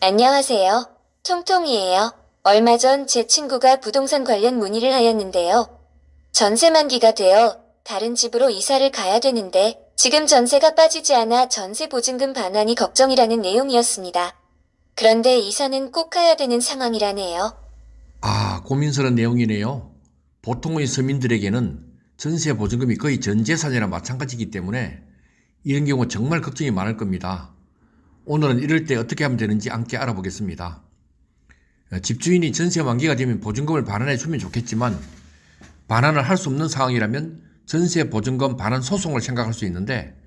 안녕하세요. 통통이에요. 얼마 전 제 친구가 부동산 관련 문의를 하였는데요. 전세 만기가 되어 다른 집으로 이사를 가야 되는데 지금 전세가 빠지지 않아 전세 보증금 반환이 걱정이라는 내용이었습니다. 그런데 이사는 꼭 가야 되는 상황이라네요. 고민스러운 내용이네요. 보통의 서민들에게는 전세 보증금이 거의 전 재산이나 마찬가지이기 때문에 이런 경우 정말 걱정이 많을 겁니다. 오늘은 이럴 때 어떻게 하면 되는지 함께 알아보겠습니다. 집주인이 전세 만기가 되면 보증금을 반환해 주면 좋겠지만 반환을 할 수 없는 상황이라면 전세 보증금 반환 소송을 생각할 수 있는데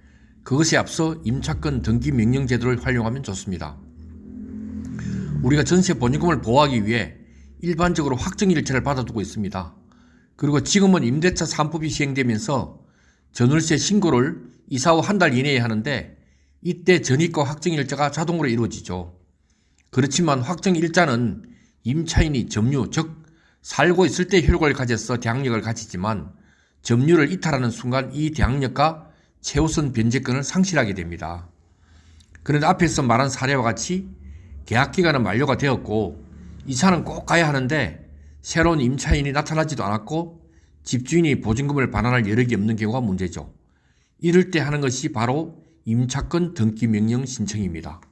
그것에 앞서 임차권 등기 명령 제도를 활용하면 좋습니다. 우리가 전세 보증금을 보호하기 위해 일반적으로 확정일자를 받아두고 있습니다. 그리고 지금은 임대차 3법이 시행되면서 전월세 신고를 이사 후 한 달 이내에 하는데 이때 전입과 확정일자가 자동으로 이루어지죠. 그렇지만 확정일자는 임차인이 점유, 즉 살고 있을 때 효력을 가져서 대항력을 가지지만 점유를 이탈하는 순간 이 대항력과 최우선 변제권을 상실하게 됩니다. 그런데 앞에서 말한 사례와 같이 계약기간은 만료가 되었고 이사는 꼭 가야 하는데 새로운 임차인이 나타나지도 않았고 집주인이 보증금을 반환할 여력이 없는 경우가 문제죠. 이럴 때 하는 것이 바로 임차권 등기 명령 신청입니다.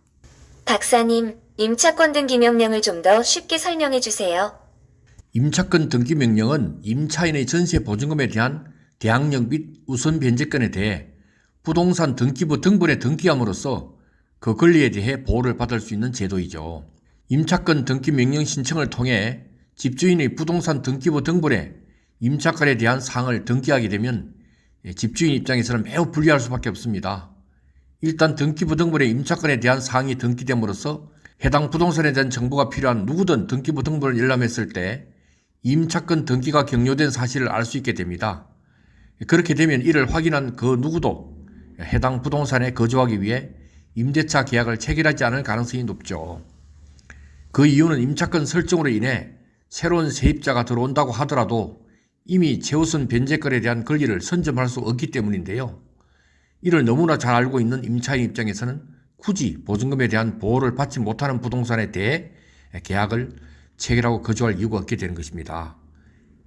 박사님, 임차권 등기 명령을 좀 더 쉽게 설명해 주세요. 임차권 등기 명령은 임차인의 전세 보증금에 대한 대항력 및 우선 변제권에 대해 부동산 등기부 등본에 등기함으로써 그 권리에 대해 보호를 받을 수 있는 제도이죠. 임차권 등기 명령 신청을 통해 집주인의 부동산 등기부 등본에 임차권에 대한 사항을 등기하게 되면 집주인 입장에서는 매우 불리할 수밖에 없습니다. 일단 등기부 등본에 임차권에 대한 사항이 등기됨으로써 해당 부동산에 대한 정보가 필요한 누구든 등기부 등본을 열람했을 때 임차권 등기가 격려된 사실을 알 수 있게 됩니다. 그렇게 되면 이를 확인한 그 누구도 해당 부동산에 거주하기 위해 임대차 계약을 체결하지 않을 가능성이 높죠. 그 이유는 임차권 설정으로 인해 새로운 세입자가 들어온다고 하더라도 이미 최우선 변제권에 대한 권리를 선점할 수 없기 때문인데요. 이를 너무나 잘 알고 있는 임차인 입장에서는 굳이 보증금에 대한 보호를 받지 못하는 부동산에 대해 계약을 체결하고 거주할 이유가 없게 되는 것입니다.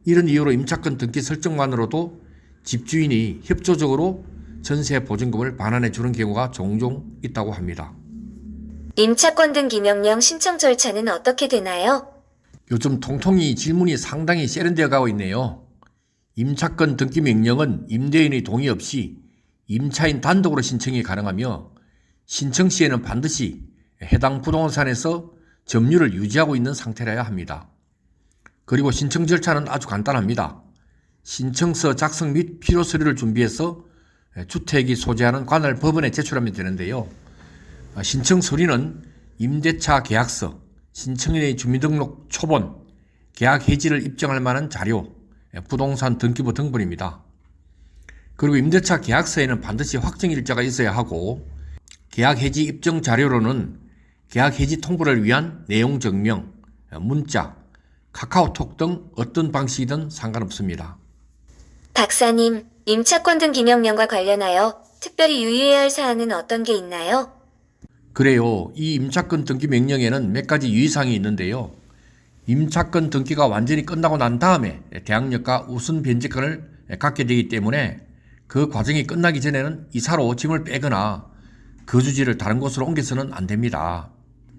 이런 이유로 임차권 등기 설정만으로도 집주인이 협조적으로 전세 보증금을 반환해 주는 경우가 종종 있다고 합니다. 임차권 등기 명령 신청 절차는 어떻게 되나요? 요즘 통통이 질문이 상당히 세련되어 가고 있네요. 임차권 등기 명령은 임대인의 동의 없이 임차인 단독으로 신청이 가능하며 신청 시에는 반드시 해당 부동산에서 점유를 유지하고 있는 상태라야 합니다. 그리고 신청 절차는 아주 간단합니다. 신청서 작성 및 필요 서류를 준비해서 주택이 소재하는 관할 법원에 제출하면 되는데요. 신청 서류는 임대차 계약서, 신청인의 주민등록 초본, 계약 해지를 입증할 만한 자료, 부동산 등기부 등본입니다. 그리고 임대차 계약서에는 반드시 확정일자가 있어야 하고 계약 해지 입증 자료로는 계약 해지 통보를 위한 내용 증명, 문자, 카카오톡 등 어떤 방식이든 상관없습니다. 박사님, 임차권 등기 명령과 관련하여 특별히 유의해야 할 사항은 어떤 게 있나요? 그래요. 이 임차권 등기 명령에는 몇 가지 유의사항이 있는데요. 임차권 등기가 완전히 끝나고 난 다음에 대항력과 우선 변제권을 갖게 되기 때문에 그 과정이 끝나기 전에는 이사로 짐을 빼거나 거주지를 다른 곳으로 옮겨서는 안 됩니다.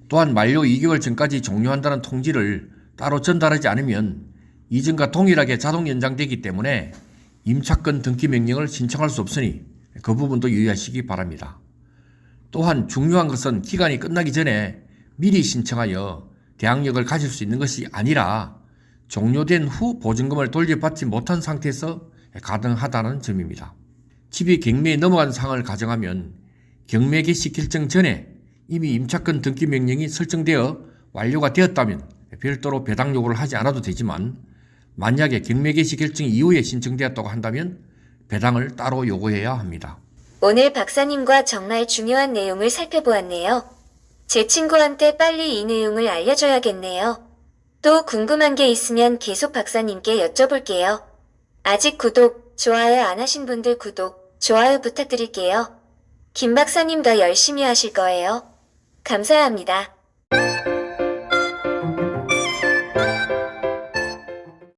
또한 만료 2개월 전까지 종료한다는 통지를 따로 전달하지 않으면 이전과 동일하게 자동 연장되기 때문에 임차권 등기 명령을 신청할 수 없으니 그 부분도 유의하시기 바랍니다. 또한 중요한 것은 기간이 끝나기 전에 미리 신청하여 대항력을 가질 수 있는 것이 아니라 종료된 후 보증금을 돌려받지 못한 상태에서 가능하다는 점입니다. 집이 경매에 넘어간 상황을 가정하면 경매 개시 결정 전에 이미 임차권 등기 명령이 설정되어 완료가 되었다면 별도로 배당 요구를 하지 않아도 되지만 만약에 경매 개시 결정 이후에 신청되었다고 한다면 배당을 따로 요구해야 합니다. 오늘 박사님과 정말 중요한 내용을 살펴보았네요. 제 친구한테 빨리 이 내용을 알려줘야겠네요. 또 궁금한 게 있으면 계속 박사님께 여쭤볼게요. 아직 구독, 좋아요 안 하신 분들 구독, 좋아요 부탁드릴게요. 김 박사님 더 열심히 하실 거예요. 감사합니다.